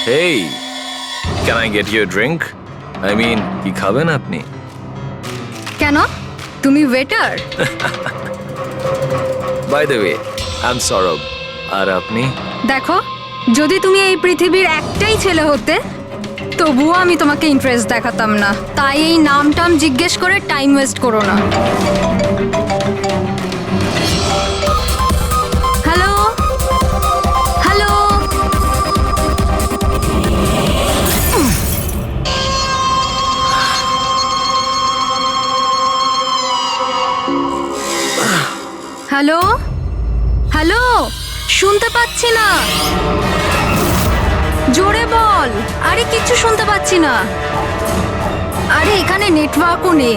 Hey, can I get you a drink? I mean, কি খাবেন আপনি? কেন? তুমি waiter? By the way, I'm Saurabh. আর আপনি? দেখো, যদি তুমি এই পৃথিবীর একটাই ছেলে হতে তবুও আমি তোমাকে ইন্টারেস্ট দেখাতাম না। তাই এই নামটাম জিজ্ঞেস করে টাইম ওয়েস্ট করো না। হ্যালো হ্যালো, হ্যালো হ্যালো, শুনতে পাচ্ছি না, জোরে বল। আরে কিচ্ছু শুনতে পাচ্ছি না। আরে এখানে নেটওয়ার্কও নেই।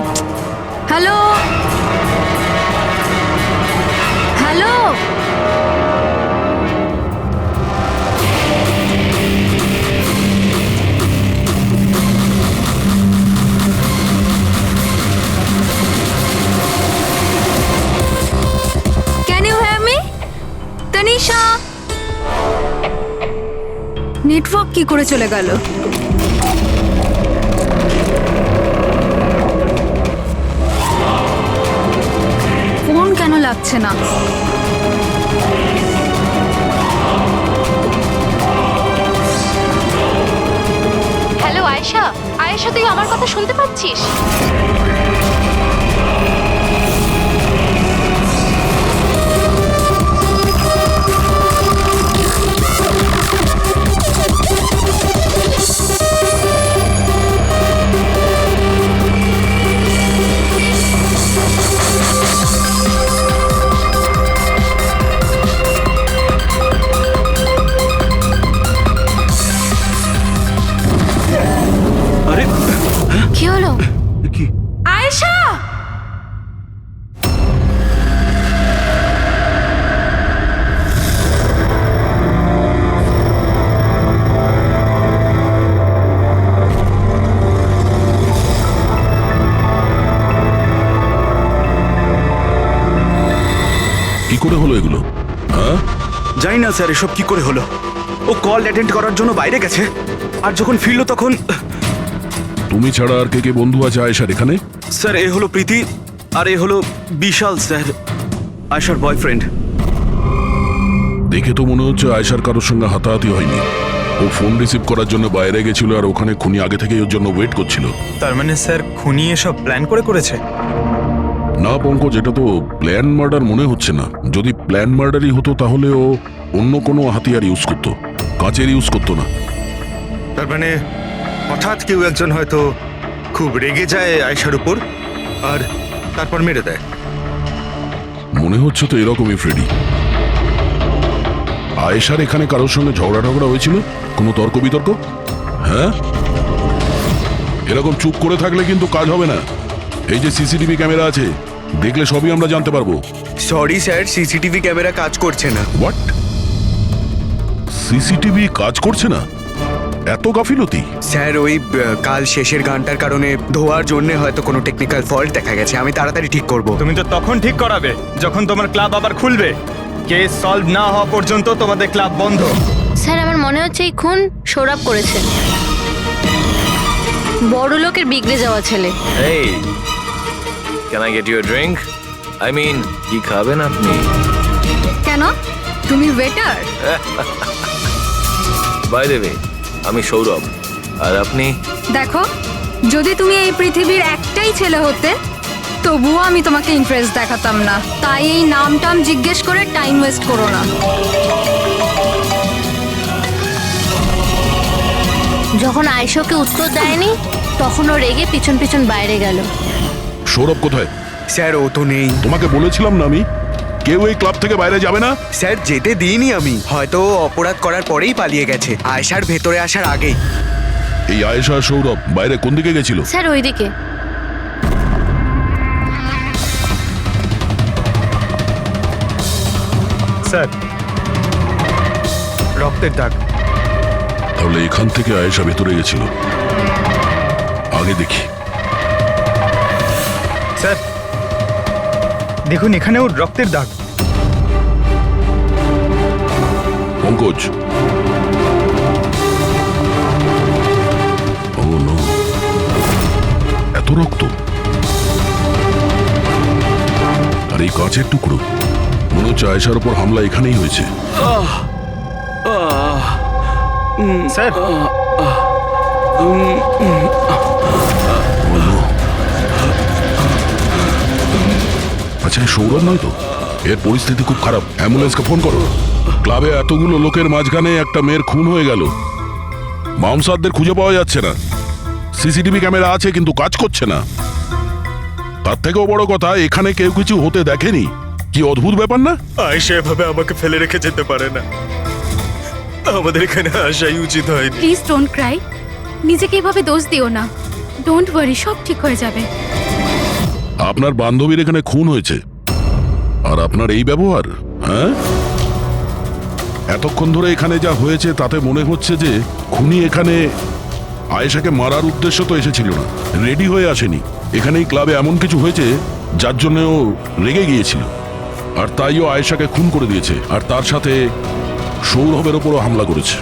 Hello hello, can you hear me? Tanisha, network কি করে চলে গেল? ফোন কেন লাগছে না? হ্যালো আয়েশা, আয়েশা তুই আমার কথা শুনতে পাচ্ছিস? আরে কি হলো? কি আয়েশা! কি করে হলো এগুলো? হ্যাঁ, জানি না স্যার এসব কি করে হলো। ও কল অ্যাটেন্ড করার জন্য বাইরে গেছে, আর যখন ফিরলো তখন তুমি ছাড়া আর কে কে বন্ধু আছে আয়েশার এখানে? স্যার এ হলো প্রীতি, আর এ হলো বিশাল স্যার, আয়শার বয়ফ্রেন্ড। দেখে তো মনে হচ্ছে আয়েশার কারোর সঙ্গে হাতাহাতি হয়নি। ও ফোন রিসিভ করার জন্য বাইরে গেছিল আর ওখানে খুনি আগে থেকেই ওর জন্য ওয়েট করছিল। তার মানে স্যার খুনি এসব প্ল্যান করে করেছে? না পঙ্কজ, এটা তো প্ল্যান মার্ডার মনে হচ্ছে না। যদি প্ল্যান মার্ডারই হতো তাহলে ও অন্য কোনো হাতিয়ার ইউজ করতো, কাঁচের ইউজ করতো না। তার মানে হঠাৎ কেউ একজন হয়তো খুব রেগে যায় আয়েশার উপর আর তারপর মেরে দেয়। মনে হচ্ছে তো এরকমই ফ্রেডি। আয়েশার এখানে কারোর সঙ্গে ঝগড়া টগড়া হয়েছিল? কোনো তর্ক বিতর্ক? হ্যাঁ, এরকম চুপ করে থাকলে কিন্তু কাজ হবে না। এই যে সিসিটিভি ক্যামেরা আছে, দেখলে সবই আমরা জানতে পারবো। সরি স্যার, সিসিটিভি ক্যামেরা কাজ করছে না। হোয়াট? সিসিটিভি কাজ করছে না? এত গাফিলতি? স্যার ওই কাল শেষের গানটার কারণে ধোয়ার জন্য হয়তো কোনো টেকনিক্যাল ফল্ট দেখা গেছে। আমি তাড়াতাড়ি ঠিক করব। তুমি তো তখন ঠিক করাবে যখন তোমার ক্লাব আবার খুলবে। কেস সলভ না হওয়া পর্যন্ত তোমাদের ক্লাব বন্ধ। স্যার আমার মনে হচ্ছে এই খুন সৌরভ করেছে। বড় লোকের বিগড়ে যাওয়া ছেলে। Hey, can I get you a drink? I mean, কি খাবেন আপনি? কেন? তুমি ওয়েটার? By the way, আমি সৌরভ। আর আপনি? দেখো, যদি তুমি এই পৃথিবীর একটাই ছেলে হতে তবুও আমি তোমাকে ইন্টারেস্ট দেখাতাম না। তাই এই নামটাম জিজ্ঞেস করে টাইম ওয়েস্ট করো না। যখন আয়েশাকে উত্তর দেয়নি তখন ও রেগে পিছন পিছন বাইরে গেল। সৌরভ কোথায়? স্যার ও তো নেই। তোমাকে বলেছিলাম না আমি, কেউ এই ক্লাব থেকে বাইরে যাবে না। স্যার যেতে দিইনি আমি। হয়তো ও অপরাধ করার পরেই পালিয়ে গেছে, আয়েশার ভেতরে আসার আগেই। এই আয়েশা আর সৌরভ বাইরে কোন দিকে গেছিল? স্যার ওইদিকে। স্যার, রক্তের দাগ। তাহলে এখান থেকে আয়েশা ভেতরে গেছিল। আগে দেখি। স্যার দেখুন, এখানেও রক্তের দাগ। পঙ্কজ, মাছের টুকরো। মনে হচ্ছে আয়েশার ওপর হামলা এখানেই হয়েছে। স্যার আচ্ছা এ সৌরভ নয় তো? এর পরিস্থিতি খুব খারাপ, অ্যাম্বুলেন্সকে ফোন করো। ক্লাবে এতগুলো লোকের মাঝখানে একটা মেয়ের খুন হয়ে গেল, মামসাদদের খুঁজে পাওয়া যাচ্ছে না। সিসিটিভি ক্যামেরা আছে কিন্তু কাজ করছে না। তার থেকেও বড় কথা, এখানে কেউ কিছু হতে দেখেনি। কি অদ্ভুত ব্যাপার না? আয়েশা এভাবে আমাকে ফেলে রেখে যেতে পারে না, আমাদের এখানে আসাই উচিত হয়নি। প্লিজ ডোন্ট ক্রাই, নিজেকে এভাবে দোষ দিও না। ডোন্ট ওয়ারি, সব ঠিক হয়ে যাবে। আপনার বান্ধবীর এখানে খুন হয়েছে আর আপনার এই ব্যবহার? হ্যাঁ, এতক্ষণ ধরে এখানে যা হয়েছে তাতে মনে হচ্ছে যে খুনি এখানে আয়েশাকে মারার উদ্দেশ্য তো এসেছিল না, রেডি হয়ে আসেনি। এখানেই ক্লাবে এমন কিছু হয়েছে যার জন্য ও রেগে গিয়েছিল, আর তাই ও আয়েশাকে খুন করে দিয়েছে, আর তার সাথে সৌরভের ওপরও হামলা করেছে।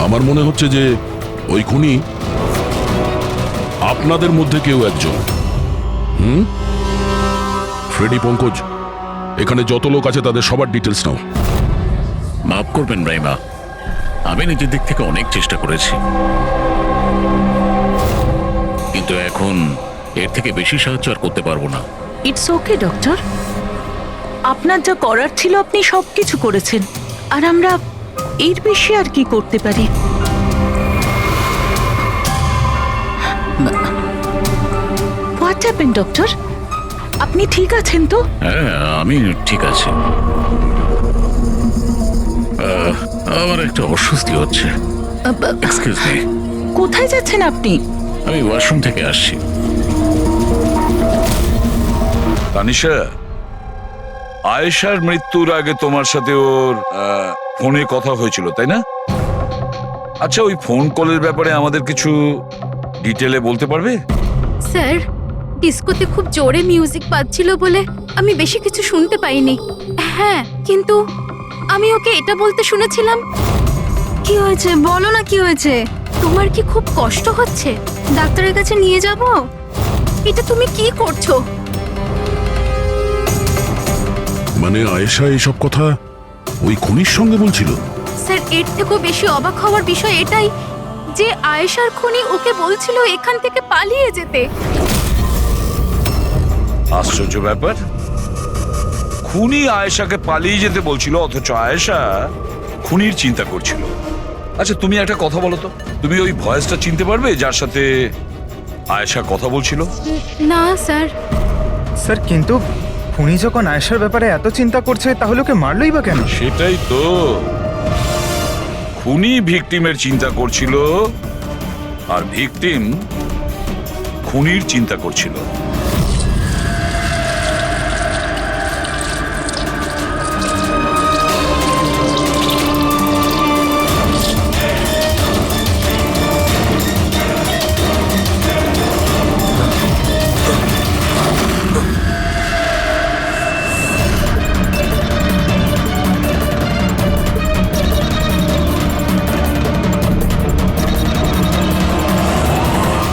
আমার মনে হচ্ছে যে ওই খুনি আপনাদের মধ্যে কেউ একজন। ফ্রেডি, পঙ্কজ, এখানে যত লোক আছে তাদের সবার ডিটেলস নাও। মাফ করবেন রাইমা, আমি নিজের দিক থেকে অনেক চেষ্টা করেছি, কিন্তু এখন এর থেকে বেশি সাহায্য আর করতে পারবো না। ইটস ওকে ডক্টর, আপনার যা করার ছিল আপনি সবকিছু করেছেন, আর আমরা এর বেশি আর কি করতে পারি? What happen doctor? আপনি ঠিক আছেন তো? হ্যাঁ, আমি ঠিক আছি। আমার একটা অস্বস্তি হচ্ছে। Excuse me. কোথায় যাচ্ছেন আপনি? আমি ওয়াশরুম থেকে আসছি। তানিশা, আয়েশার মৃত্যুর আগে তোমার সাথে ওর ফোনে কথা হয়েছিল তাই না? আচ্ছা, ওই ফোন কলের ব্যাপারে আমাদের কিছু ডিটেলে বলতে পারবে? স্যার, ডিস্কোতে খুব জোরে মিউজিক বাজছিল বলে আমি বেশি কিছু শুনতে পাইনি। হ্যাঁ, কিন্তু আমি ওকে এটা বলতে শুনেছিলাম, কি হয়েছে বলো না, কি হয়েছে? তোমার কি খুব কষ্ট হচ্ছে? ডাক্তারের কাছে নিয়ে যাব? এটা তুমি কি করছো? মানে আয়েশা এইসব কথা ওই খুনির সঙ্গে বলছিল? স্যার, এর থেকেও বেশি অবাক হওয়ার বিষয় এটাই যে আয়েশার খুনি ওকে বলছিল এখান থেকে পালিয়ে যেতে। আশ্চর্য ব্যাপার, খুনি আয়েশাকে পালিয়ে যেতে বলছিল অথচ আয়েশা খুনির চিন্তা করছিল। আচ্ছা, তুমি একটা কথা বলো তো, তুমি ওই ভয়েসটা চিনতে পারবে যার সাথে আয়েশা কথা বলছিল? না স্যার। স্যার, কিন্তু খুনি যখন আয়েশার ব্যাপারে এত চিন্তা করছে তাহলে ওকে মারলই বা কেন? সেটাই তো, খুনি ভিকটিমের চিন্তা করছিল আর ভিকটিম খুনির চিন্তা করছিল।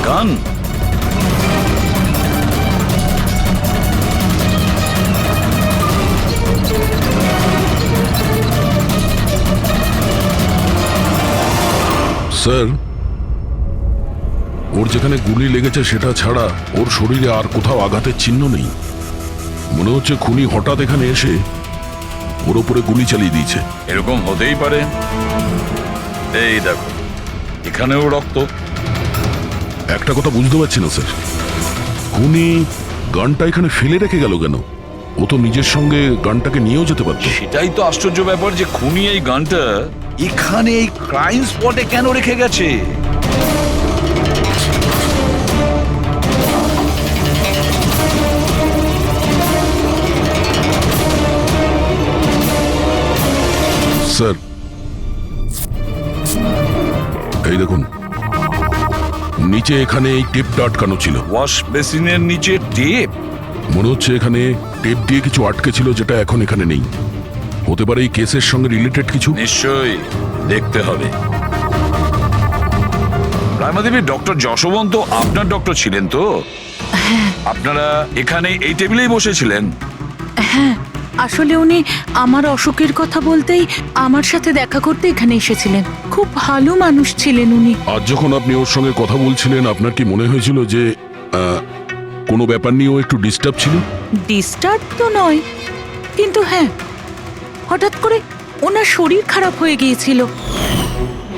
গান? স্যার, ওর যেখানে গুলি লেগেছে সেটা ছাড়া ওর শরীরে আর কোথাও আঘাতের চিহ্ন নেই। মনে হচ্ছে খুনি হঠাৎ এখানে এসে ওর উপরে গুলি চালিয়ে দিয়েছে। এরকম হতেই পারে। এই দেখো, এখানেও রক্ত। একটা কথা বুঝতে পারছি না স্যার, খুনি গানটা এখানে ফেলে রেখে গেল কেন? ও তো নিজের সঙ্গে গানটাকে নিয়েও যেতে পারত। সেটাই তো আশ্চর্য ব্যাপার যে খুনি এই গানটা এখানে এই ক্রাইম স্পটে কেন রেখে গেছে? স্যার, এই দেখুন, নিচে এখানে এই টেপটা আটকানো ছিল। ওয়াশ বেসিনের নিচে টেপ? মনে হচ্ছে এখানে টেপ দিয়ে কিছু আটকে ছিল যেটা এখন এখানে নেই। হতে পারে এই কেসের সঙ্গে রিলেটেড কিছু। নিশ্চয়ই দেখতে হবে। রায়মাদেবী, ডক্টর যশবন্ত আপনার ডক্টর ছিলেন তো? আপনারা এখানে এই টেবিলেই বসেছিলেন? হ্যাঁ, আসলে উনি আমার অসুখের কথা বলতেই আমার সাথে দেখা করতে এখানে এসেছিলেন। খুব ভালো মানুষ ছিলেন উনি। আজ যখন আপনি ওর সঙ্গে কথা বলছিলেন আপনার কি মনে হয়েছিল যে কোনো ব্যাপার নিয়ে ও একটু ডিস্টার্ব ছিল? ডিস্টার্ব তো নয়, কিন্তু হ্যাঁ, হঠাৎ করে ওনার শরীর খারাপ হয়ে গিয়েছিল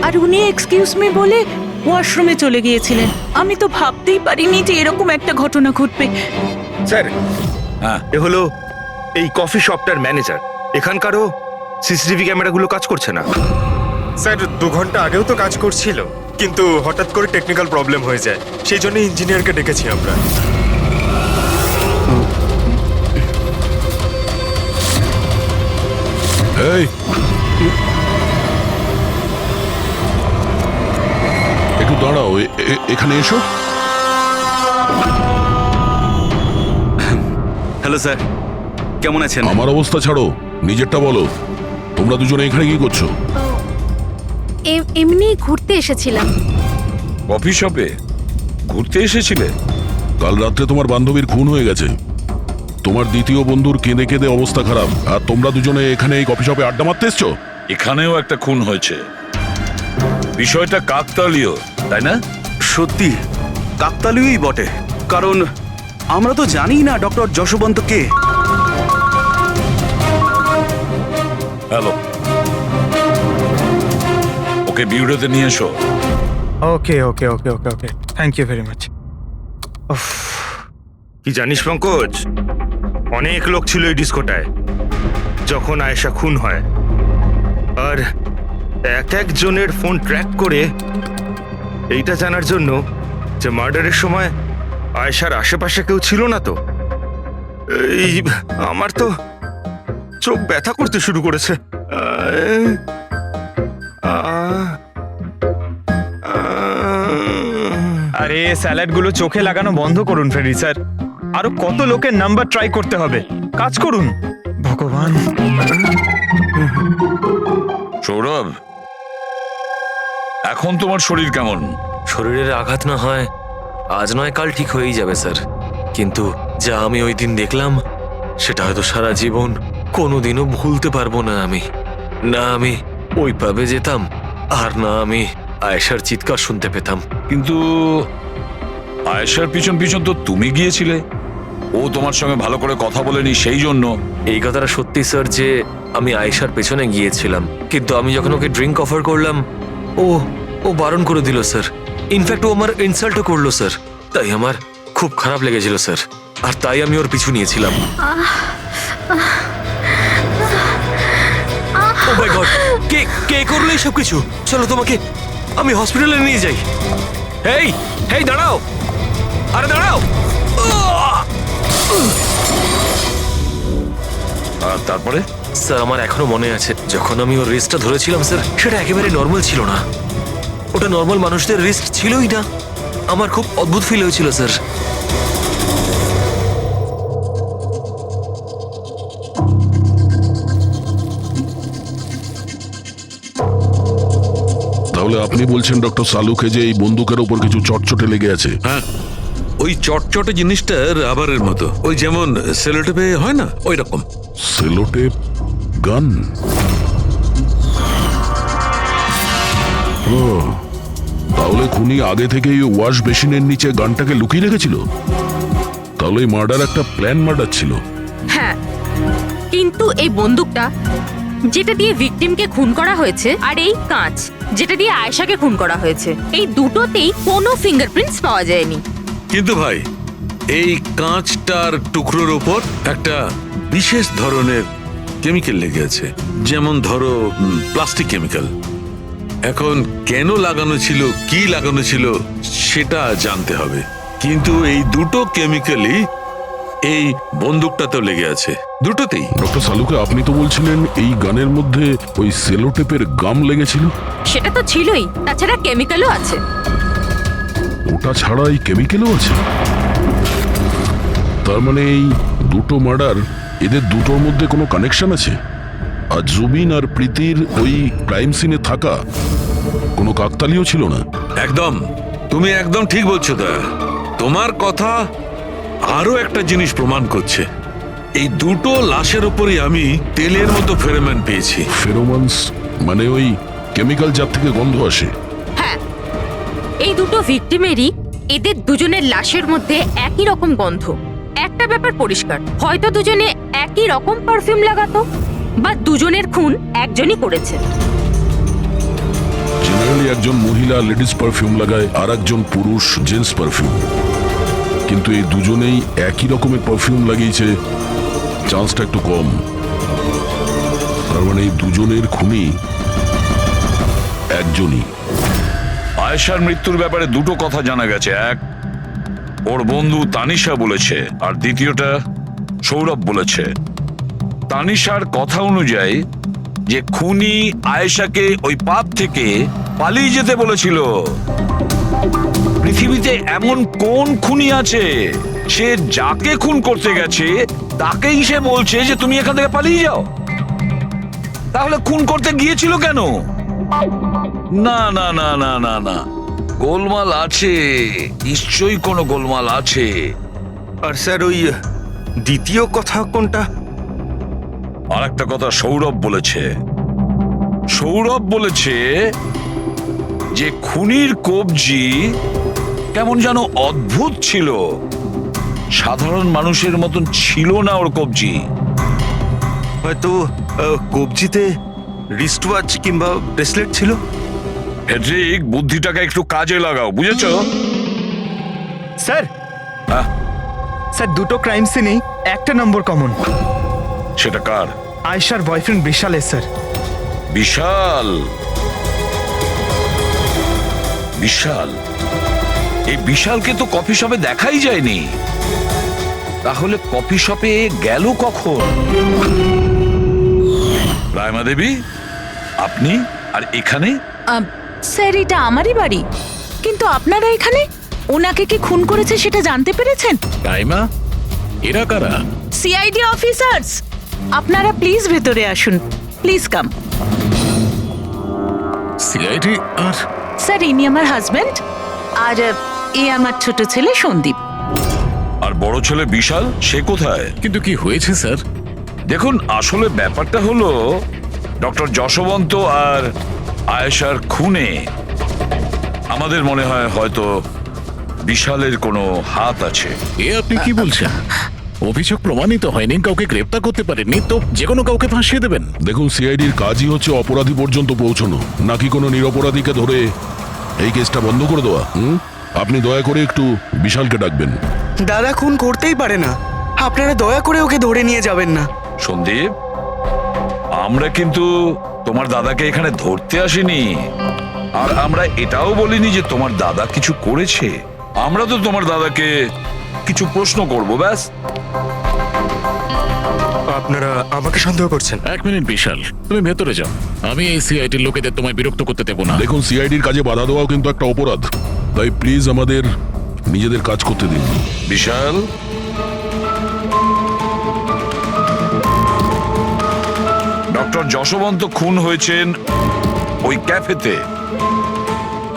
আর উনি এক্সকিউজ মি বলে ওয়াশরুমে চলে গিয়েছিলেন। আমি তো ভাবতেই পারিনি যে এরকম একটা ঘটনা ঘটবে। স্যার, হ্যাঁ, এ হলো এই কফি শপটার ম্যানেজার। এখানকারও সিসিটিভি ক্যামেরাগুলো কাজ করছে না। স্যার 2 ঘন্টা আগেও তো কাজ করছিল, কিন্তু হঠাৎ করে টেকনিক্যাল প্রবলেম হয়ে যায়, সেই জন্য ইঞ্জিনিয়ারকে ডেকেছি আমরা। এই একটু দাঁড়াও, এখানে এসো। হ্যালো স্যার, কেমন আছেন? আমার অবস্থা ছাড়ো, নিজেরটা বলো। তোমরা দুজনে এখানে কি করছো? এমনি ঘুরতে এসেছিলাম। কফি শপে ঘুরতে এসেছিলে? কাল রাত্রে তোমার বান্ধবীর খুন হয়ে গেছে। তোমার দ্বিতীয় বন্ধুর কেঁদে কেঁদে অবস্থা খারাপ, আর তোমরা দুজনে এখানে এই কফি শপে আড্ডা মারতে এসছো? এখানেও একটা খুন হয়েছে। বিষয়টা কাকতালীয়, তাই না? সত্যি কাকতালীয়ই বটে, কারণ আমরা তো জানি না ডক্টর যশবন্ত কে। হ্যালো, ওকে বিউরোতে নিয়ে এসো। ওকে ওকে ওকে ওকে ওকে, থ্যাংক ইউ ভেরি মাচ। কি জানিস পঙ্কজ, অনেক লোক ছিল এই ডিস্কোটায় যখন আয়েশা খুন হয়, আর একজনের ফোন ট্র্যাক করে এইটা জানার জন্য যে মার্ডারের সময় আয়েশার আশেপাশে কেউ ছিল না। তো এই আমার তো চোখ ব্যথা করতে শুরু করেছে। আরে স্যালাডগুলো চোখে লাগানো বন্ধ করুন ফ্রেডি স্যার, আরো কত লোকের নাম্বার ট্রাই করতে হবে, কাজ করুন। ভগবান। সৌরভ, এখন তোমার শরীর কেমন? শরীরের আঘাত না হয় আজ নয় কাল ঠিক হয়েই যাবে স্যার, কিন্তু যা আমি ওই দিন দেখলাম সেটা হয়তো সারা জীবন কোনোদিনও ভুলতে পারবো না আমি। না আমি ওই পাবে যেতাম, আর না আমি আয়েশার চিৎকার শুনতে পেতাম। কিন্তু আয়েশার পিছন পিছন তো তুমি গিয়েছিলে, ও তোমার সঙ্গে ভালো করে কথা বলেনি সেই জন্য। এই কথাটা সত্যি স্যার যে আমি আয়েশার পেছনে গিয়েছিলাম, কিন্তু আমি যখন ওকে ড্রিঙ্ক অফার করলাম ও বারণ করে দিল স্যার। ইনফ্যাক্ট ও আমার ইনসাল্টও করলো স্যার, তাই আমার খুব খারাপ লেগেছিল স্যার, আর তাই আমি ওর পিছু নিয়েছিলাম। ও মাই গড, কে করলো এইসব কিছু? চলো তোমাকে আমি হসপিটালে নিয়ে যাই। হেই দাঁড়াও, আরে দাঁড়াও। আর তারপরে? স্যার আমার এখনো মনে আছে যখন আমি ওর রিস্টটা ধরেছিলাম স্যার, সেটা একেবারে নর্মাল ছিল না, ওটা নর্মাল মানুষদের রিস্ট ছিলই না। আমার খুব অদ্ভুত ফিল হয়েছিল স্যার। তাহলে আপনি বলছেন ডক্টর সালুকে যে এই বন্দুকের ওপর কিছু চটচটে লেগে আছে? হ্যাঁ, ওই চটচটে জিনিসটা রাবারের মতো, ওই যেমন সেলোটেপে হয় না, ওই রকম। সেলোটেপ গান? ও, তাহলে খুনি আগে থেকেই ওয়াশ বেসিনের নিচে গানটাকে লুকিয়ে রেখেছিল। তাহলে এই মার্ডার একটা প্ল্যান মার্ডার ছিল। হ্যাঁ, কিন্তু এই বন্দুকটা যেটা দিয়ে ভিকটিমকে খুন করা হয়েছে আর এই কাঁচ যেটা দিয়ে আয়েশাকে খুন করা হয়েছে, এই দুটোতেই কোনো ফিঙ্গারপ্রিন্টস পাওয়া যায়নি। কিন্তু ভাই, এই কাঁচটার টুকরোর ওপর একটা বিশেষ ধরনের কেমিক্যাল লেগে আছে, যেমন ধরো প্লাস্টিক কেমিক্যাল। এখন কেন লাগানো ছিল, কি লাগানো ছিল সেটা জানতে হবে, কিন্তু এই দুটো কেমিক্যালই এই বন্দুকটাতেও লেগে আছে, দুটোতেই। ডক্টর সালুকে, আপনি তো বলছিলেন এই গানের মধ্যে ওই সেলোটেপের গাম লেগেছিল। সেটা তো ছিলই, তাছাড়া কেমিক্যালও আছে। ওটা ছাড়া এই কেমিক্যালও আছে? তার মানে এই দুটো মার্ডার, এদের দুটোর মধ্যে কোনো কানেকশন আছে? আর জুবিন আর প্রীতির ওই ক্রাইম সিনে থাকা কোনো কাকতালীয় ছিল না? একদম, তুমি একদম ঠিক বলছো দা। তোমার কথা আরো একটা জিনিস প্রমাণ করছে, এই দুটো লাশের উপরই আমি তেলের মতো ফেরোমন পেয়েছি। ফেরোমনস মানে ওই কেমিক্যাল যার থেকে গন্ধ আসে? হ্যাঁ, এই দুটো ভিকটিমেরই এদের দুজনের লাশের মধ্যে একই রকম গন্ধ। একটা ব্যাপার পরিষ্কার, হয়তো দুজনে একই রকম পারফিউম লাগাতো, বা দুজনের খুন একজনই করেছে। জেনারেলি একজন মহিলা লেডিস পারফিউম লাগায়, আর একজন পুরুষ জেন্টস পারফিউম। কিন্তু এই দুজনেই একই রকমের পারফিউম লাগিয়েছে, চান্সটা একটু কম। তার মানে এই দুজনের খুনি একজনই। আয়েশার মৃত্যুর ব্যাপারে দুটো কথা জানা গেছে। এক, ওর বন্ধু তানিশা বলেছে, আর দ্বিতীয়টা সৌরভ বলেছে। তানিশার কথা অনুযায়ী যে খুনি আয়েশাকে ওই পাপ থেকে পালিয়ে যেতে বলেছিল। পৃথিবীতে এমন কোন খুনি আছে সে যাকে খুন করতে গেছে তাকেই সে বলছে যে তুমি এখান থেকে পালিয়ে যাও? তাহলে খুন করতে গিয়েছিল কেন? না না না না না না, গোলমাল আছে, নিশ্চয়ই কোনো গোলমাল আছে। আর স্যার ওই দ্বিতীয় কথা কোনটা? আর একটা কথা সৌরভ বলেছে। সৌরভ বলেছে যে খুনির কবজি কেমন যেন অদ্ভুত ছিল, সাধারণ মানুষের মতন ছিল না ওর কবজি। হয়তো কবজিতে রিস্ট ওয়াচ কিংবা ব্রেসলেট ছিল। ফেডরিক, বুদ্ধিটাকে একটু কাজে লাগাও, বুঝেছো? স্যার, হ্যাঁ? স্যার দুটো ক্রাইম সিনেই একটা নম্বর কমন। সেটা কার? আয়েশার বয়ফ্রেন্ড বিশালের স্যার। বিশাল? বিশাল? এই বিশালকে তো কফি শপে দেখাই যায়নি, তাহলে কফি শপে গেল কখন? রায়মা দেবী, আপনি আর এখানে? স্যার এটা আমারই বাড়ি, কিন্তু আপনারা এখানে ওনাকে কি খুন করেছে সেটা জানতে পেরেছেন? রাইমা, এরা কারা? CID officers. আপনারা প্লিজ ভেতরে আসুন, প্লিজ কাম। সিআইডি? আর স্যার ইনি আমার হাজবেন্ড, আর এ আমার ছোট ছেলে সন্দীপ। আর বড় ছেলে বিশাল, সে কোথায়? কিন্তু কি হয়েছে স্যার? দেখুন, আসলে ব্যাপারটা হলো ডক্টর যশবন্ত আর আয়েশার খুনে আমাদের মনে হয় হয়তো বিশালের কোনো হাত আছে। এ আপনি কি বলছেন? অভিযোগ প্রমাণিত হয়নি, কাউকে গ্রেপ্তার করতে পারেননি, তো যে কোনো কাউকে ফাঁসিয়ে দেবেন? দেখুন, সিআইডির কাজই হচ্ছে অপরাধী পর্যন্ত পৌঁছানো, নাকি কোনো নিরপরাধীকে ধরে এই কেসটা বন্ধ করে দেওয়া। আপনি দয়া করে একটু বিশালকে ডাকবেন। দাদা খুন করতেই পারে না, আপনারা দয়া করে ওকে ধরে নিয়ে যাবেন না। সন্দীপ, আমরা কিন্তু তোমার দাদাকে এখানে ধরতে আসিনি, আর আমরা এটাও বলিনি যে তোমার দাদা কিছু করেছে। আমরা তো তোমার দাদাকে কিছু প্রশ্ন করব, ব্যাস। আপনারা আমাকে সন্দেহ করছেন? এক মিনিট বিশাল, তুমি ভেতরে যাও, আমি এই সিআইডির লোকেদের তোমায় বিরক্ত করতে দেবো না। দেখুন, সিআইডির কাজে বাধা দেওয়াও কিন্তু একটা অপরাধ, তাই প্লিজ আমাদের নিজেদের কাজ করতে দিন। বিশাল, ডক্টর যশবন্ত খুন হয়েছেন ওই ক্যাফেতে,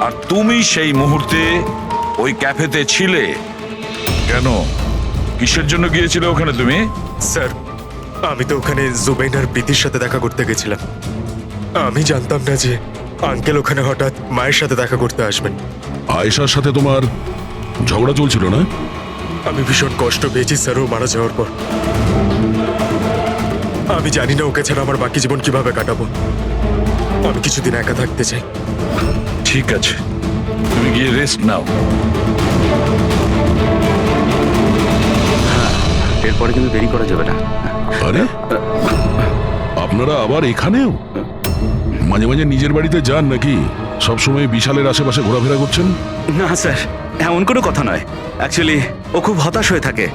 আর তুমি সেই মুহূর্তে ওই ক্যাফেতে ছিলে। কেন, কিসের জন্য গিয়েছিলে ওখানে তুমি? স্যার, আমি তো ওখানে জুবাইনার প্রীতির সাথে দেখা করতে গেছিলাম। আমি জানতাম না যে আঙ্কেল ওখানে হঠাৎ মায়ের সাথে দেখা করতে আসবেন। আয়েশার সাথে তোমার ঝগড়া চলছিল না? আমি ভীষণ কষ্ট পেয়েছি স্যার ও মারা যাওয়ার পর। আমি জানি না ওকে ছাড়া আমার বাকি জীবন কিভাবে কাটাবো। আমি কিছুদিন একা থাকতে চাই। ঠিক আছে, তুমি গিয়ে রেস্ট নাও। এরপরে কিন্তু দেরি করা যাবে না। আরে, আপনারা আবার এখানেও? মাঝে মাঝে নিজের বাড়িতে যান নাকি? সবসময় বিশালের আশেপাশে ঘোরাফেরা করছেন? না স্যার, এমন কোনো কথা নয়। অ্যাকচুয়ালি ও খুব হতাশ হয়ে থাকে,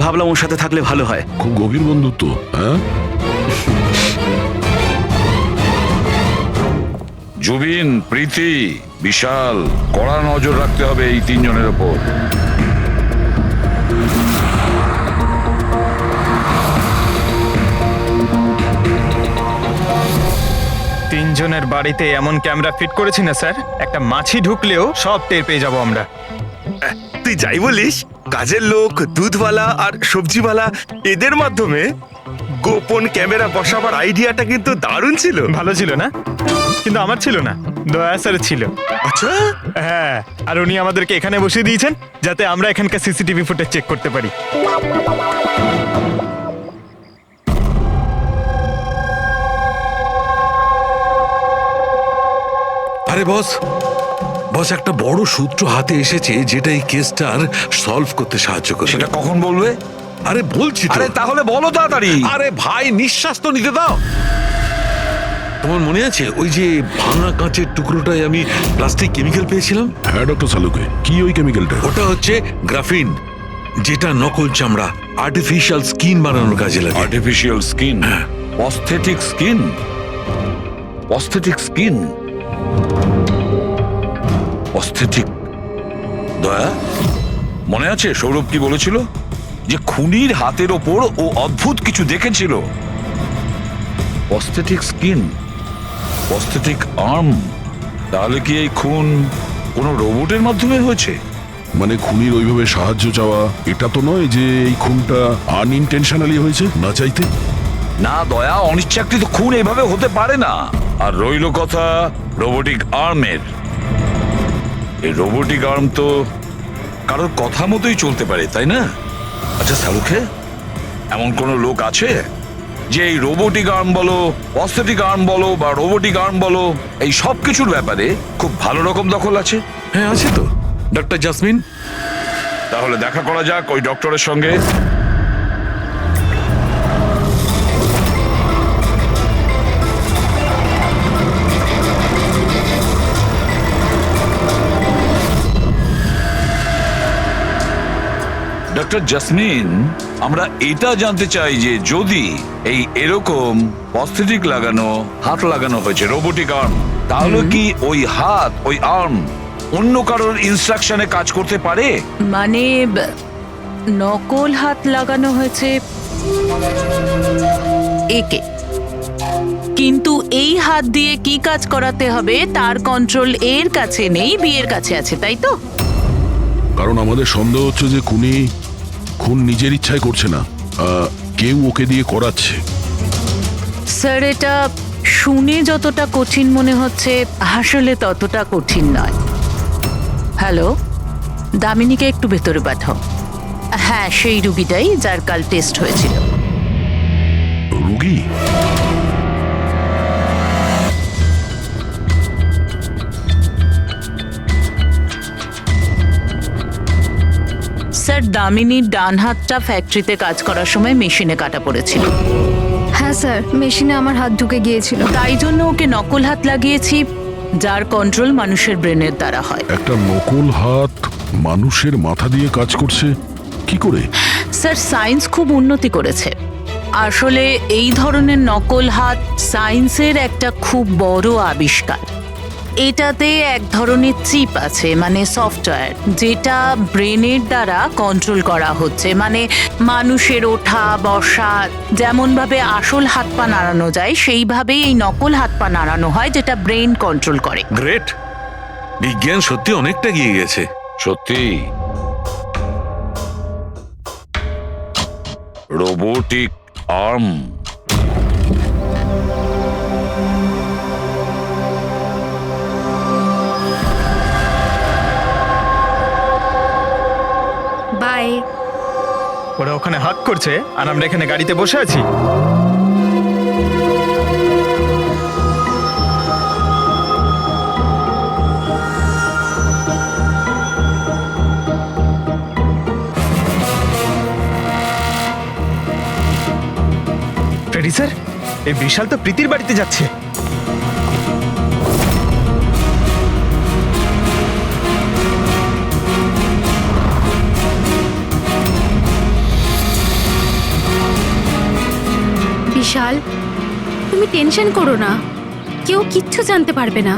ভাবলাম ওর সাথে থাকলে ভালো হয়। খুব গভীর বন্ধুত্ব, হ্যাঁ? জুবিন, প্রীতি, বিশাল, কড়া নজর রাখতে হবে এই তিনজনের ওপর। তিনজনের বাড়িতে এমন ক্যামেরা ফিট করেছি না স্যার, একটা মাছি ঢুকলেও সব টের পেয়ে যাবো আমরা। তুই যাই বলিস, কাজের লোক, দুধওয়ালা আর সবজিওয়ালা এদের মাধ্যমে গোপন ক্যামেরা বসাবার আইডিয়াটা কিন্তু দারুণ ছিল। ভালো ছিল না, কিন্তু আমার ছিল না, দয়া স্যার ছিল। আচ্ছা, হ্যাঁ, আর উনি আমাদেরকে এখানে বসিয়ে দিয়েছেন যাতে আমরা এখানকার সিসিটিভি ফুটেজ চেক করতে পারি। আরে বস, বস একটা বড় সূত্র হাতে এসেছে যেটা এই কেসটার সলভ করতে সাহায্য করবে। সেটা কখন বলবে? আরে বলছি তো। আরে তাহলে বলো তাড়াতাড়ি। আরে ভাই, নিঃশ্বাস তো নিতে দাও। তোমার মনে আছে ওই যে ভাঙা কাঁচের টুকরোটায় আমি প্লাস্টিক কেমিক্যাল পেয়েছিলাম? হ্যাঁ ডক্টর সালুকে, কি ওই কেমিক্যালটা? ওটা হচ্ছে গ্রাফিন, যেটা নকল চামড়া, আর্টিফিশিয়াল স্কিন বানানোর কাজে লাগে। Artificial skin, aesthetic skin, aesthetic skin, aesthetic. দয়া, মনে আছে সৌরভ কি বলেছিল? যে খুনির হাতের ওপর ও অদ্ভুত কিছু দেখেছিল। Aesthetic skin, aesthetic arm. তাহলে কি এই খুন কোনো রোবটের মাধ্যমে হয়েছে? মানে খুনির ওইভাবে সাহায্য চাওয়া এটা তো নয় যে এই খুনটা আনইনটেনশনালি হয়েছে, না চাইতে? না দয়া, অনিচ্ছাকৃত খুন এভাবে হতে পারে না। আর রইল কথা রোবোটিক আর্মের। এই রোবোটিক আর্ম তো কারোর কথা মতোই চলতে পারে, তাই না? আচ্ছা সালুকে, এমন কোন লোক আছে যে এই রোবোটিক আর্ম বলো, অস্থেটিক আর্ম বলো বা রোবোটিক আর্ম বলো, এই সব কিছুর ব্যাপারে খুব ভালো রকম দখল আছে? হ্যাঁ আছে তো, ডক্টর জাসমিন। তাহলে দেখা করা যাক ওই ডক্টরের সঙ্গে। ডক্টর জাসমিন, আমরা এটা জানতে চাই যে যদি এই এরকম প্রস্থেটিক লাগানো হাত লাগানো হয়েছে রোবোটিক আর্ম, তাহলে কি ওই হাত, ওই আর্ম অন্য কারোর ইনস্ট্রাকশনে কাজ করতে পারে? মানে নকল হাত লাগানো হয়েছে একে, কিন্তু এই হাত দিয়ে কি কাজ করাতে হবে তার কন্ট্রোল এর কাছে নেই, বিয়ের কাছে আছে, তাই তো? কারণ আমাদের সন্দেহ হচ্ছে যে খুন নিজের ইচ্ছায় করছে না, কেউ ওকে দিয়ে করাচ্ছে। স্যার, এটা শুনে যতটা কঠিন মনে হচ্ছে আসলে ততটা কঠিন নয়। হ্যালো, দামিনীকে একটু ভেতরে পাঠাও। হ্যাঁ, সেই রুগীটাই যার কাল টেস্ট হয়েছিল। রুগী? স্যার, দামিনীর ডান হাতটা ফ্যাক্টরিতে কাজ করার সময় মেশিনে কাটা পড়েছিল। হ্যাঁ স্যার, মেশিনে আমার হাত ঢুকে গিয়েছিল। তাই জন্য ওকে নকল হাত লাগিয়েছি, যার কন্ট্রোল মানুষের ব্রেনের দ্বারা হয়। একটা নকল হাত মানুষের মাথা দিয়ে কাজ করছে কি করে? স্যার, সায়েন্স খুব উন্নতি করেছে। আসলে এই ধরনের নকল হাত সায়েন্সের একটা খুব বড় আবিষ্কার। এটাতে এক ধরনের চিপ আছে, মানে সফটওয়্যার, যেটা ব্রেনের দ্বারা কন্ট্রোল করা হচ্ছে। মানে মানুষের ওঠা বসা যেমনভাবে আসল হাত পা নাড়ানো যায়, সেইভাবেই এই নকল হাত পা নাড়ানো হয়, যেটা ব্রেন কন্ট্রোল করে। গ্রেট, বিজ্ঞান সত্যি অনেকটা এগিয়ে গেছে। সত্যি রোবোটিক আর্ম। বাই। ওরা ওখানে হাত করছে আর আমরা এখানে গাড়িতে বসে আছি। ফ্রেডি স্যার, এই বিশাল তো প্রীতির বাড়িতে যাচ্ছে। বিশাল, তুমি টেনশন করো না, কেউ কিচ্ছু জানতে পারবে না।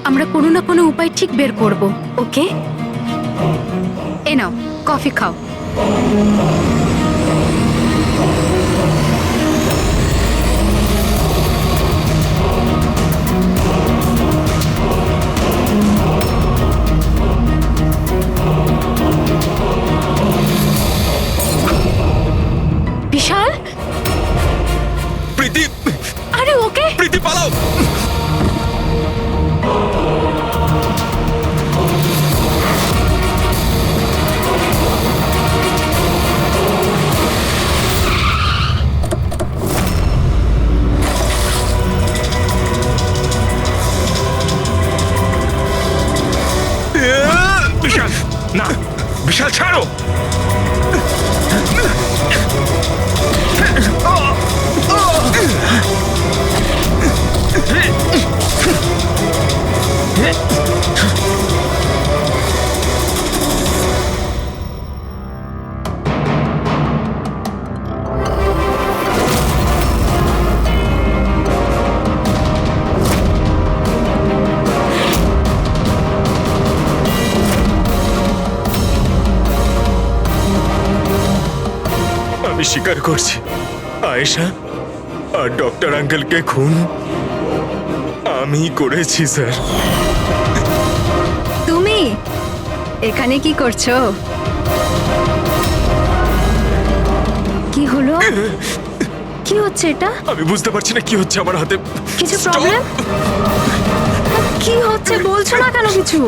আমরা কোনো না কোনো উপায় ঠিক বের করব, ওকে? এ নাও, কফি খাও। না বিশাল ছাড়ো। আমি স্বীকার করছি আয়েশা আর ডক্টর আঙ্কেলকে খুন আমি করেছি স্যার। তুমি এখানে কি করছো? কি হলো? কি হচ্ছে এটা? আমি বুঝতে পারছি না কি হচ্ছে আমার হাতে। কিছু প্রবলেম? কি হচ্ছে বলছো না কেন কিছু?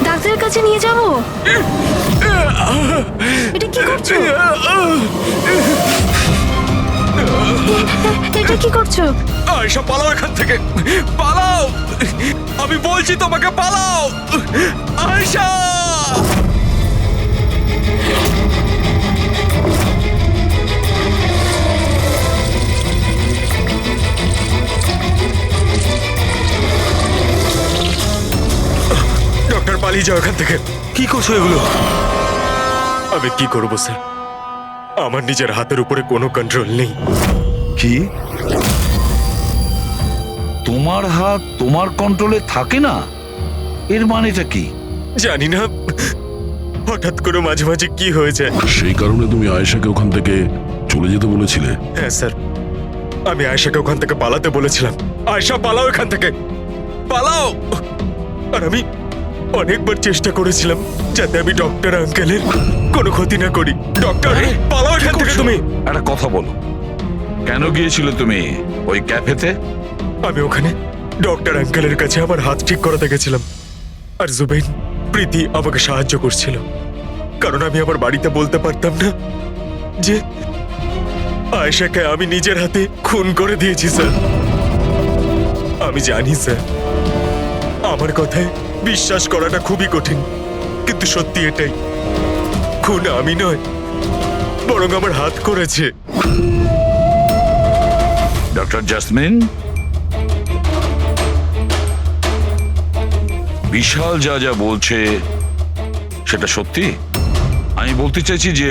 ডাক্তারের কাছে নিয়ে যাব? এটা কি করছো? এটা কি করছো? আয়েশা পালাও এখান থেকে, পালাও, আমি বলছি তোমাকে পালাও আয়েশা। ডক্টর পালিয়ে যাও এখান থেকে। কি করছো এগুলো? আমি কি করবো স্যার, আমার নিজের হাতের উপরে কোনো কন্ট্রোল নেই। কি তোমার হাত তোমার কন্ট্রোলে থাকে না? এর মানেটা কি? জানি না, হঠাৎ করে মাঝে মাঝে কি হয়ে যায়। সেই কারণে তুমি আয়েশাকে ওখান থেকে চলে যেতে বলেছিলে? হ্যাঁ স্যার, আমি আয়েশাকে ওখান থেকে পালাতে বলেছিলাম। আয়েশা পালাও এখান থেকে, পালাও। আর আমি অনেকবার চেষ্টা করেছিলাম যাতে আমি ডক্টর আঙ্কেলের কোনো ক্ষতি না করি। ডক্টর পালাও এখান থেকে তুমি। একটা কথা বলো, কেন গিয়েছিল তুমি ওই ক্যাফেতে? আমি ওখানে ডক্টর আঙ্কেলের কাছে আমার হাত ঠিক করাতে গেছিলাম, আর জুবেন প্রীতি আমাকে সাহায্য করছিল, কারণ আমি আমার বাড়িতে বলতে পারতাম না যে আয়েশাকে আমি নিজের হাতে খুন করে দিয়েছি স্যার। আমি জানি স্যার, আমার কথায় বিশ্বাস করাটা খুবই কঠিন, কিন্তু সত্যি এটাই, খুন আমি নয় বরং আমার হাত করেছে। ডক্টর জাসমিন, বিশাল যা যা বলছে সেটা সত্যি? আমি বলতে চাইছি যে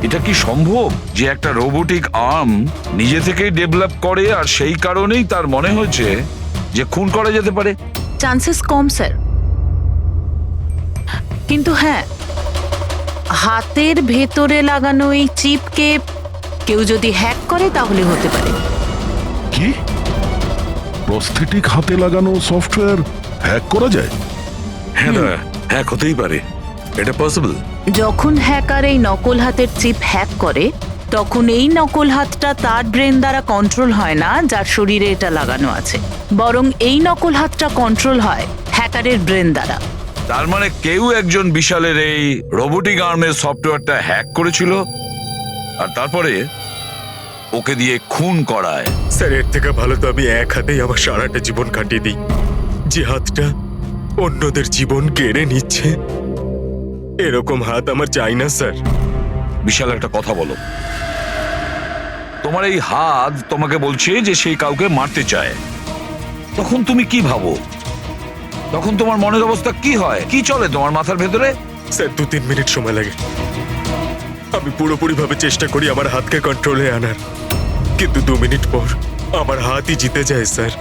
এটা কি সম্ভব যে একটা রোবোটিক আর্ম নিজে থেকেই ডেভেলপ করে আর সেই কারণেই তার মনে হয়েছে যে খুন করা যেতে পারে? চান্সেস কম স্যার, কিন্তু হ্যাঁ, হাতের ভেতরে লাগানো এই চিপকে কেউ যদি হ্যাক করে তাহলে হতে পারে। কি প্রস্থেটিক হাতে লাগানো সফটওয়্যার হ্যাক করা যায়? হ্যাঁ দাদা, হ্যাক হতেই পারে, এটা পসিবল। যখন হ্যাকার এই নকল হাতের চিপ হ্যাক করে তখন এই নকল হাতটা তার ব্রেন দ্বারা কন্ট্রোল হয় না যার শরীরে এটা লাগানো আছে, বরং এই নকল হাতটা কন্ট্রোল হয় হ্যাকারের ব্রেন দ্বারা। তার মানে কেউ একজন বিশালের এই রোবোটিক আর্মের সফটওয়্যারটা হ্যাক করেছিল আর তারপরে ওকে দিয়ে খুন করায়। স্যার, এর থেকে ভালো তো আমি এক হাতেই আমার সারাটা জীবন কাটিয়ে দিই। যে হাতটা অন্যদের জীবন কেড়ে নিচ্ছে, এরকম হাত আমার চাই না স্যার। বিশাল একটা কথা বলো, তোমার এই হাত তোমাকে বলছে যে সেই কাউকে মারতে চায়, তখন তুমি কি ভাবো? তখন তোমার মনের অবস্থা কি হয়, কি চলে তোমার মাথার ভেতরে? স্যার, 2-3 মিনিট সময় লাগে। আমি পুরোপুরি ভাবে চেষ্টা করি আমার হাতকে কন্ট্রোলে আনার, কিন্তু 2 মিনিট পর আমার হাতই জিতে যায় স্যার।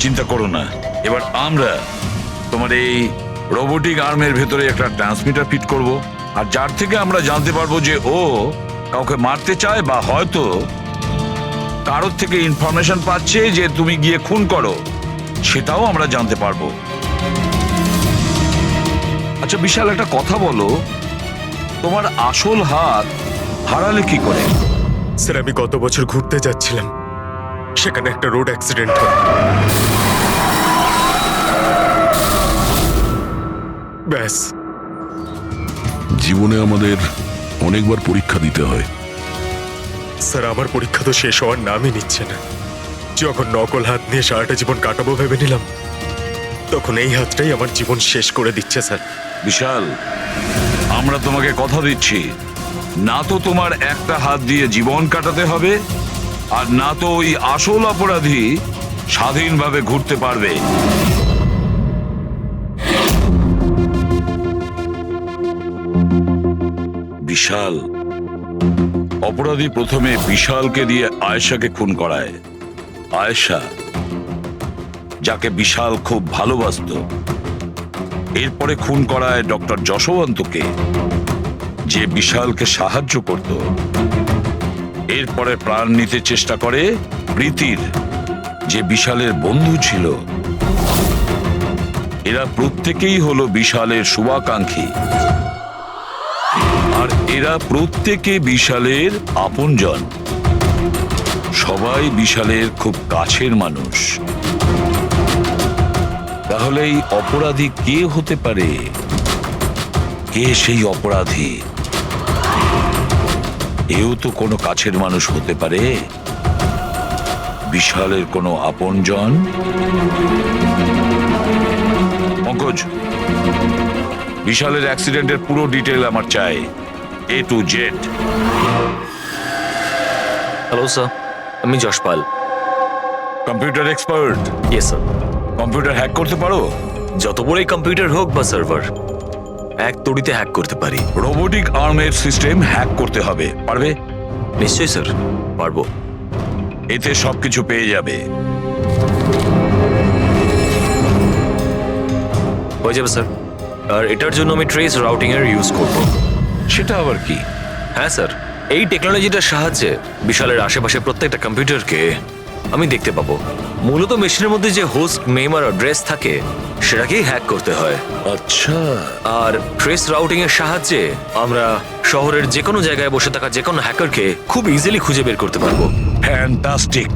চিন্তা করো না, এবার আমরা তোমার এই রোবোটিক আর্মের ভেতরে একটা ট্রান্সমিটার ফিট করব, আর যার থেকে আমরা জানতে পারবো যে ও কাউকে মারতে চায় বা হয়তো কারোর থেকে ইনফরমেশন পাচ্ছে যে তুমি গিয়ে খুন করো, সেটাও আমরা জানতে পারবো। আচ্ছা বিশাল, একটা কথা বলো, তোমার আসল হাত হারালে কি করে? স্যার, আমি গত বছর ঘুরতে যাচ্ছিলাম, সেখানে একটা রোড অ্যাক্সিডেন্ট হয়। ব্যাস। জীবনে আমাদের অনেকবার পরীক্ষা দিতে হয়। স্যার, আমার পরীক্ষা তো শেষ হওয়ার নামই নিচ্ছে না। যখন নকল হাত নিয়ে সারাটা জীবন কাটাবো ভেবে নিলাম, তখন এই হাতটাই আমার জীবন শেষ করে দিচ্ছে স্যার। বিশাল, আমরা তোমাকে কথা দিচ্ছি, না তো তোমার একটা হাত দিয়ে জীবন কাটাতে হবে, আর না তো ওই আসল অপরাধী স্বাধীনভাবে ঘুরতে পারবে। বিশাল, অপরাধী প্রথমে বিশালকে দিয়ে আয়েশাকে খুন করায়। আয়েশা, যাকে বিশাল খুব ভালোবাসতো, এরপরে খুন করায় ডক্টর যশবন্তকে, যে বিশালকে সাহায্য করত। এরপরে প্রাণ নিতে চেষ্টা করে প্রীতির, যে বিশালের বন্ধু ছিল। এরা প্রত্যেকেই হলো বিশালের শুভাকাঙ্ক্ষী, আর এরা প্রত্যেকে বিশালের আপনজন। সবাই বিশালের খুব কাছের মানুষ। তাহলে এই অপরাধী কে হতে পারে? কে সেই অপরাধী? এও তো কোনো কাছের মানুষ হতে পারে, বিশালের কোনো আপনজন। পঙ্কজ, বিশালের অ্যাক্সিডেন্টের পুরো ডিটেল আমার চাই, A to Z। Hello sir, আমি Jashpal. Computer expert? Yes sir. Computer hack করতে পারো? যত বড়ই কম্পিউটার হোক বা সার্ভার, এক তড়িতে হ্যাক করতে পারি। রোবোটিক আর্মের সিস্টেম হ্যাক করতে হবে, পারবে? নিশ্চয়ই স্যার, পারবো। এতে সবকিছু পেয়ে যাবে। হয়ে যাবে স্যার। আর এটার জন্য আমি ট্রেস রাউটিং এর ইউজ করব। সেটা আবার কি? হ্যাঁ স্যার, এই টেকনোলজিটার সাহায্যে বিশালের আশেপাশে প্রত্যেকটা কম্পিউটারকে আমি দেখতে পাবো। মূলত মেশিনের মধ্যে যে হোস্ট নেম আর অ্যাড্রেস থাকে সেটাকেই হ্যাক করতে হয়। আচ্ছা। আর ট্রেস রাউটিং এর সাহায্যে আমরা শহরের যে কোনো জায়গায় বসে থাকা যে কোনো হ্যাকারকে খুব ইজিলি খুঁজে বের করতে পারবো। ফ্যান্টাস্টিক।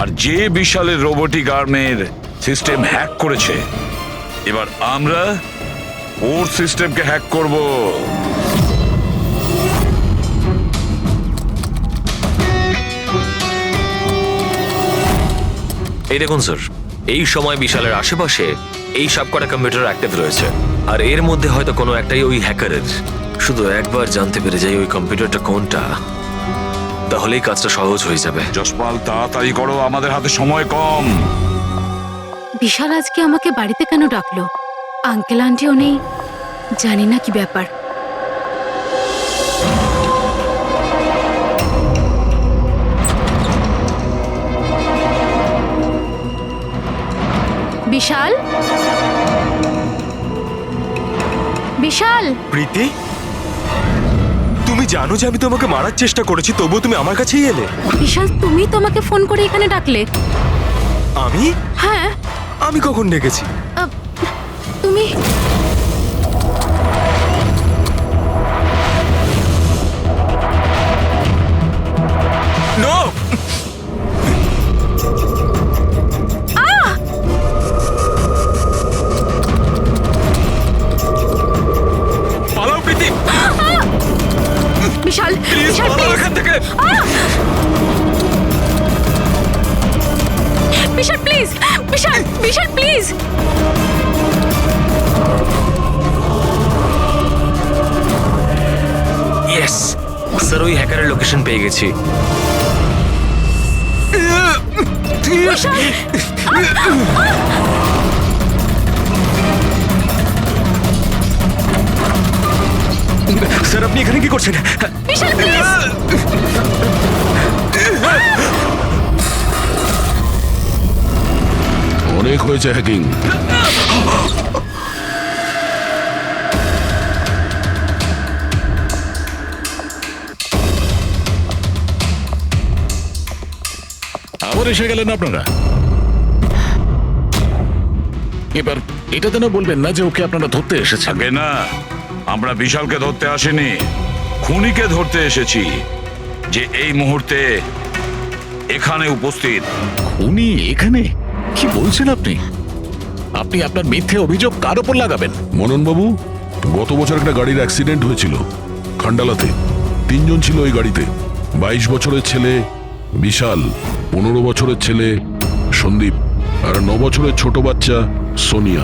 আর যে বিশালের রোবোটিক আর্মের সিস্টেম হ্যাক করেছে, এবার আমরা ওর সিস্টেমকে হ্যাক করব। এই দেখুন স্যার, এই সময় বিশালের আশেপাশে এই সব কটা কম্পিউটার অ্যাক্টিভ রয়েছে, আর এর মধ্যে হয়তো কোনো একটাই ওই হ্যাকারের। শুধু একবার জানতে পেরে যাই ওই কম্পিউটারটা কোনটা, তাহলেই কাজটা সহজ হয়ে যাবে। যশপাল, তাড়াতাড়ি করো, আমাদের হাতে সময় কম। বিশাল আজকে আমাকে বাড়িতে কেন ডাকলো? আঙ্কেল আন্টিও নেই, জানি না কি ব্যাপার। বিশাল, বিশাল। প্রীতি, তুমি জানো যে আমি তোমাকে মারার চেষ্টা করেছি, তবুও তুমি আমার কাছেই এলে। বিশাল, তুমি তোমাকে ফোন করে এখানে ডাকলে? আমি? হ্যাঁ। আমি কখন ডেকেছি? তুমি নো! পালাও প্রীতি! বিশাল, প্লিজ বিশাল, পালাও প্লিজ! এখান থেকে! Vishal, please! Vishal, Vishal, please! Yes sir, ওই হ্যাকারের লোকেশন পেয়ে গেছি। বিশাল! স্যার, আপনি এখানে কি করছেন? বিশাল, প্লিজ! অনেক হয়েছে হ্যাকিং। আবার এসে গেলেন আপনারা। এবার এটা যেন বলবেন না যে ওকে আপনারা ধরতে এসেছেন। আগে না, আমরা বিশালকে ধরতে আসিনি, খুনিকে ধরতে এসেছি, যে এই মুহূর্তে এখানে উপস্থিত। খুনি এখানে? কি বলছেন আপনি? আপনি আপনার মিথ্যে অভিযোগ কার উপর লাগাবেন? মনন বাবু, গত বছর একটা গাড়ির অ্যাক্সিডেন্ট হয়েছিল খান্ডালাতে। 3 জন ছিল ওই গাড়িতে। 22 বছরের ছেলে বিশাল, 15 বছরের ছেলে সন্দীপ আর 9 বছরের ছোট বাচ্চা সোনিয়া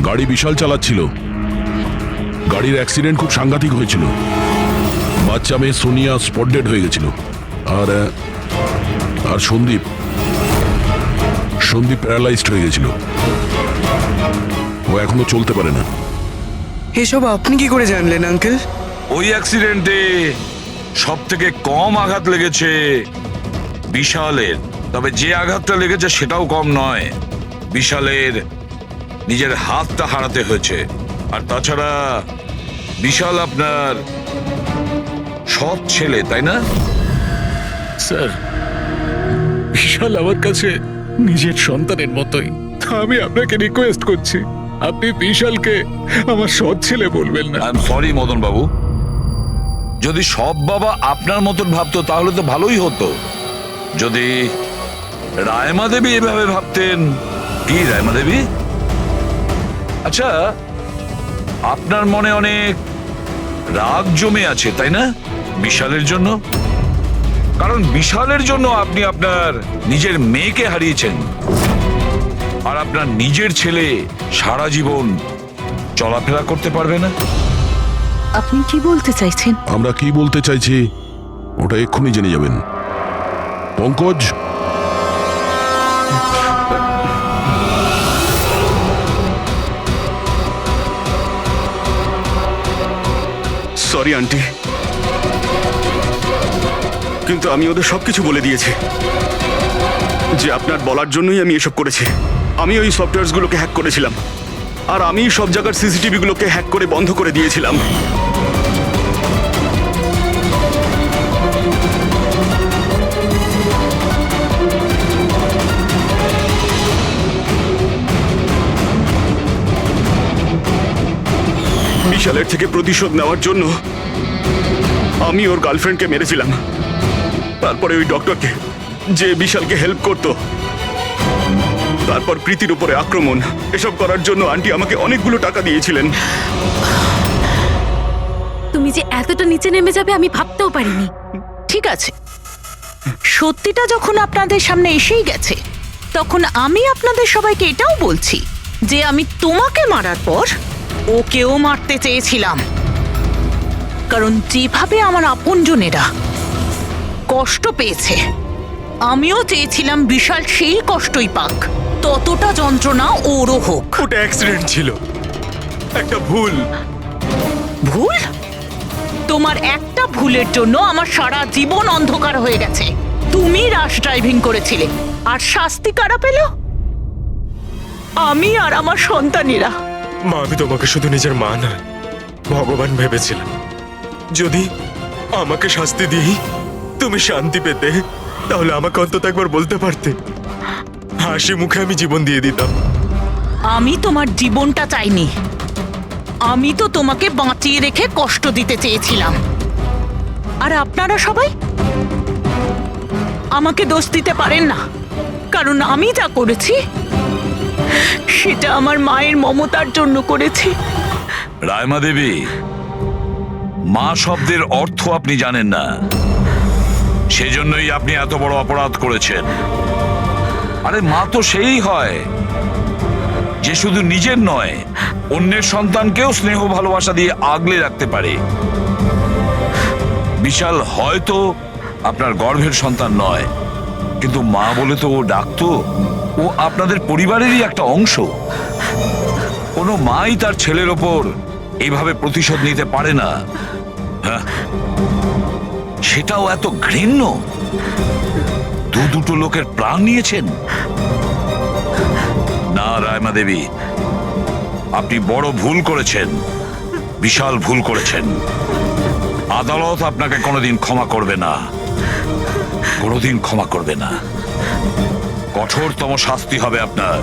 গাড়ি বিশাল চালাচ্ছিল। গাড়ির অ্যাক্সিডেন্ট খুব সাংঘাতিক হয়েছিল। বাচ্চা মেয়ে সোনিয়া স্পট ডেড হয়ে গেছিল। আর সন্দীপ প্যারালাইজড হয়ে গেছিল। ও এখনো চলতে পারে না। এসব আপনি কি করে জানলেন আঙ্কেল? ওই অ্যাক্সিডেন্টে সব থেকে কম আঘাত লেগেছে বিশালের, তবে যে আঘাতটা লেগেছে সেটাও কম নয়। বিশালের নিজের হাতটা হারাতে হয়েছে। আর তাছাড়া বিশাল আপনার সৎ ছেলে, তাই না? স্যার, বিশাল আমার কাছে নিজের সন্তানের মতোই। আমি আপনাকে রিকোয়েস্ট করছি, আপনি বিশালকে আমার সৎ ছেলে বলবেন না। আই এম সরি মদন বাবু, যদি সব বাবা আপনার মতন ভাবতো তাহলে তো ভালোই হতো। যদি রায়মা দেবী এভাবে ভাবতেন। কি রায়মা দেবী? আচ্ছা, আপনার মনে অনেক রাগ জমে আছে, তাই না বিশালের জন্য? কারণ বিশালের জন্য আপনি আপনার নিজের মেয়েকে হারিয়েছেন, আর আপনার নিজের ছেলে সারা জীবন চলাফেরা করতে পারবে না। আপনি কি বলতে চাইছেন? আমরা কি বলতে চাইছি ওটা এক্ষুনি জেনে যাবেন। পঙ্কজ, সরি আন্টি, কিন্তু আমি ওদের সবকিছু বলে দিয়েছি যে আপনার বলার জন্যই আমি এসব করেছি। আমি ওই সফটওয়্যারগুলোকে হ্যাক করেছিলাম, আর আমি সব জায়গার সিসিটিভিগুলোকে হ্যাক করে বন্ধ করে দিয়েছিলাম। বিশালের থেকে প্রতিশোধ নেওয়ার জন্য আমি ওর গার্লফ্রেন্ডকে মেরেছিলাম। তারপরে ওই ডক্টরকে, যে বিশালকে হেল্প করত, তারপর প্রীতির উপরে আক্রমণ। এসব করার জন্য আন্টি আমাকে অনেকগুলো টাকা দিয়েছিলেন। তুমি যে এতটা নিচে নেমে যাবে আমি ভাবতেও পারিনি। ঠিক আছে, সত্যিটা যখন আপনাদের সামনে এসেই গেছে, তখন আমি আপনাদের সবাইকে এটাও বলছি যে আমি তোমাকে মারার পর ওকেও মারতে চেয়েছিলাম। কারণ যেভাবে আমার আপনজনেরা কষ্ট পেয়েছে, আমিও চেয়েছিলাম বিশাল সেই কষ্টই পাক, ততটা যন্ত্রণা ওরও হোক। ওটা অ্যাক্সিডেন্ট ছিল, একটা ভুল। ভুল? তোমার একটা ভুলের জন্য আমার সারা জীবন অন্ধকার হয়ে গেছে। তুমি রাশ ড্রাইভিং করেছিলে, আর শাস্তি কারা পেল? আমি আর আমার সন্তানেরা। মা, আমি তোমাকে শুধু নিজের মা না, ভগবান ভেবেছিলাম। যদি আমাকে শাস্তি দিই তুমি শান্তি পেতে, তাহলে আমাকে অন্তত একবার বলতে পারতে। হাসি মুখে আমি জীবন দিয়ে দিতাম। আমি তোমার জীবনটা চাইনি, আমি তো তোমাকে বাঁচিয়ে রেখে কষ্ট দিতে চেয়েছিলাম। আর আপনারা সবাই আমাকে দোষ দিতে পারেন না, কারণ আমি যা করেছি সেটা আমার মায়ের মমতার জন্য করেছি। রায়মা দেবী, মা শব্দের অর্থ আপনি জানেন না, সেজন্যই আপনি এত বড় অপরাধ করেছেন। আরে মা তো সেই হয় যে শুধু নিজের নয়, অন্যের সন্তানকেও স্নেহ ভালোবাসা দিয়ে আগলে রাখতে পারে। বিশাল হয়তো আপনার গর্ভের সন্তান নয়, কিন্তু মা বলে তো ও ডাকতো। ও আপনাদের পরিবারেরই একটা অংশ। কোনো মাই তার ছেলের ওপর এইভাবে প্রতিশোধ নিতে পারে না। হ্যাঁ, সেটাও এত ঘৃণ্য। দুটো লোকের প্রাণ নিয়েছেন। না রায়মা দেবী, আপনি বড় ভুল করেছেন, বিশাল ভুল করেছেন। আদালত আপনাকে কোনোদিন ক্ষমা করবে না, কোনোদিন ক্ষমা করবে না। কঠোরতম শাস্তি হবে আপনার।